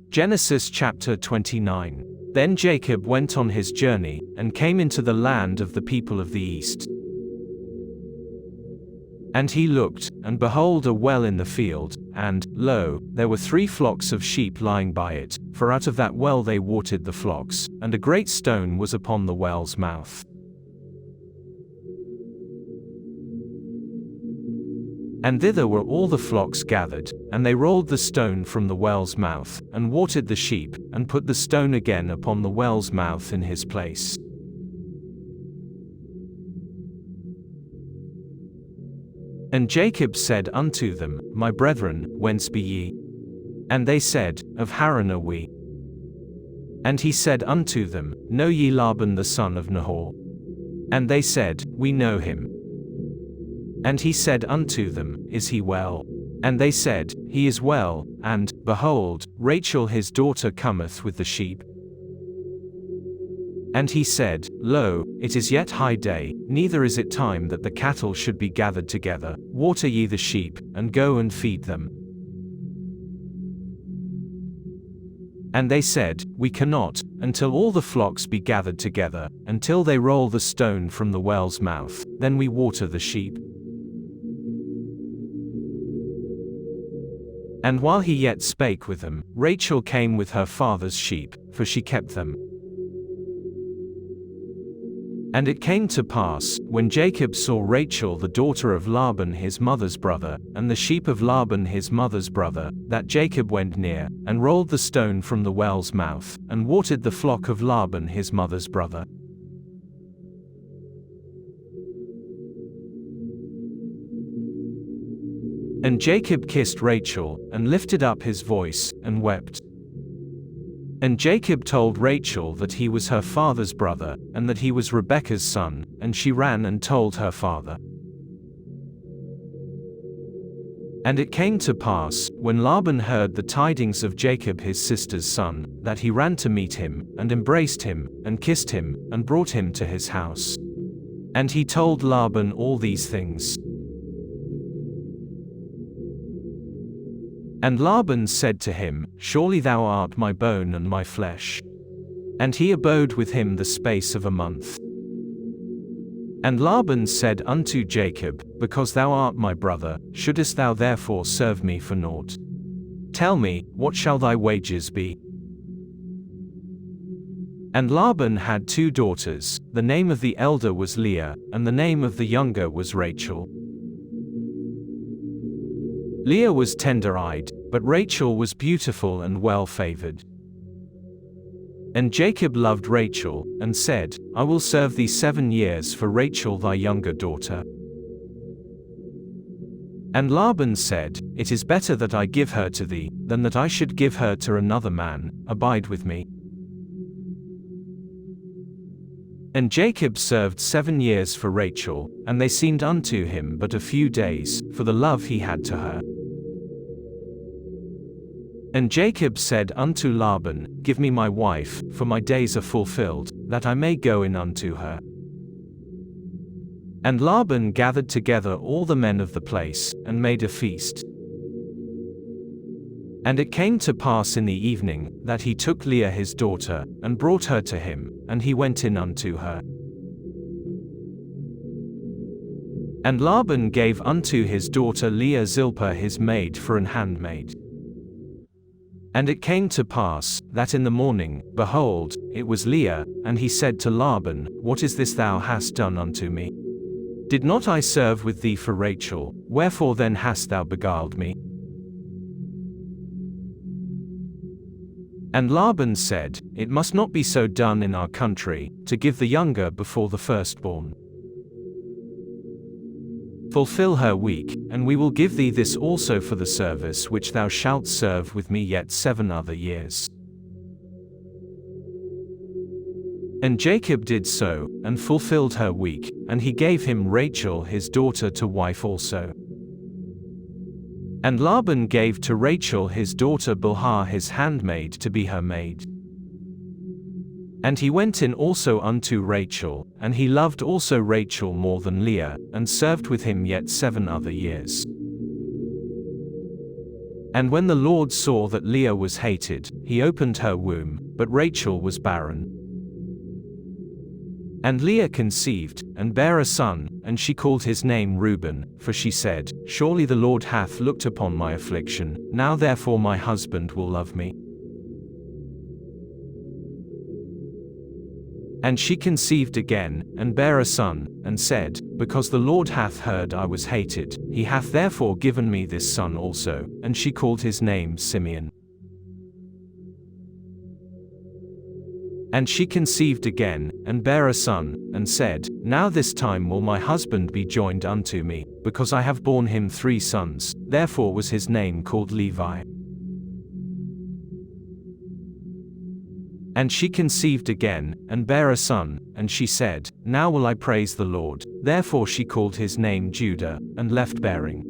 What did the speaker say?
Genesis chapter 29. Then Jacob went on his journey, and came into the land of the people of the east. And he looked, and behold a well in the field, and, lo, there were 3 flocks of sheep lying by it, for out of that well they watered the flocks, and a great stone was upon the well's mouth. And thither were all the flocks gathered, and they rolled the stone from the well's mouth, and watered the sheep, and put the stone again upon the well's mouth in his place. And Jacob said unto them, My brethren, whence be ye? And they said, Of Haran are we. And he said unto them, Know ye Laban the son of Nahor? And they said, We know him. And he said unto them, Is he well? And they said, He is well, and, behold, Rachel his daughter cometh with the sheep. And he said, Lo, it is yet high day, neither is it time that the cattle should be gathered together. Water ye the sheep, and go and feed them. And they said, We cannot, until all the flocks be gathered together, until they roll the stone from the well's mouth, then we water the sheep. And while he yet spake with them, Rachel came with her father's sheep, for she kept them. And it came to pass, when Jacob saw Rachel the daughter of Laban his mother's brother, and the sheep of Laban his mother's brother, that Jacob went near, and rolled the stone from the well's mouth, and watered the flock of Laban his mother's brother. And Jacob kissed Rachel, and lifted up his voice, and wept. And Jacob told Rachel that he was her father's brother, and that he was Rebekah's son, and she ran and told her father. And it came to pass, when Laban heard the tidings of Jacob his sister's son, that he ran to meet him, and embraced him, and kissed him, and brought him to his house. And he told Laban all these things. And Laban said to him, Surely thou art my bone and my flesh. And he abode with him the space of a month. And Laban said unto Jacob, Because thou art my brother, shouldest thou therefore serve me for naught? Tell me, what shall thy wages be? And Laban had 2 daughters, the name of the elder was Leah, and the name of the younger was Rachel. Leah was tender-eyed, but Rachel was beautiful and well-favored. And Jacob loved Rachel, and said, I will serve thee 7 years for Rachel thy younger daughter. And Laban said, It is better that I give her to thee, than that I should give her to another man. Abide with me. And Jacob served 7 years for Rachel, and they seemed unto him but a few days, for the love he had to her. And Jacob said unto Laban, Give me my wife, for my days are fulfilled, that I may go in unto her. And Laban gathered together all the men of the place, and made a feast. And it came to pass in the evening, that he took Leah his daughter, and brought her to him, and he went in unto her. And Laban gave unto his daughter Leah Zilpah his maid for an handmaid. And it came to pass, that in the morning, behold, it was Leah, and he said to Laban, What is this thou hast done unto me? Did not I serve with thee for Rachel, wherefore then hast thou beguiled me? And Laban said, It must not be so done in our country, to give the younger before the firstborn. Fulfill her week, and we will give thee this also for the service which thou shalt serve with me yet 7 other years. And Jacob did so, and fulfilled her week, and he gave him Rachel his daughter to wife also. And Laban gave to Rachel his daughter Bilhah his handmaid to be her maid. And he went in also unto Rachel, and he loved also Rachel more than Leah, and served with him yet 7 other years. And when the Lord saw that Leah was hated, he opened her womb, but Rachel was barren. And Leah conceived, and bare a son, and she called his name Reuben, for she said, Surely the Lord hath looked upon my affliction, now therefore my husband will love me. And she conceived again, and bare a son, and said, Because the Lord hath heard I was hated, he hath therefore given me this son also, and she called his name Simeon. And she conceived again, and bare a son, and said, Now this time will my husband be joined unto me, because I have borne him 3 sons, therefore was his name called Levi. And she conceived again, and bare a son, and she said, Now will I praise the Lord, therefore she called his name Judah, and left bearing.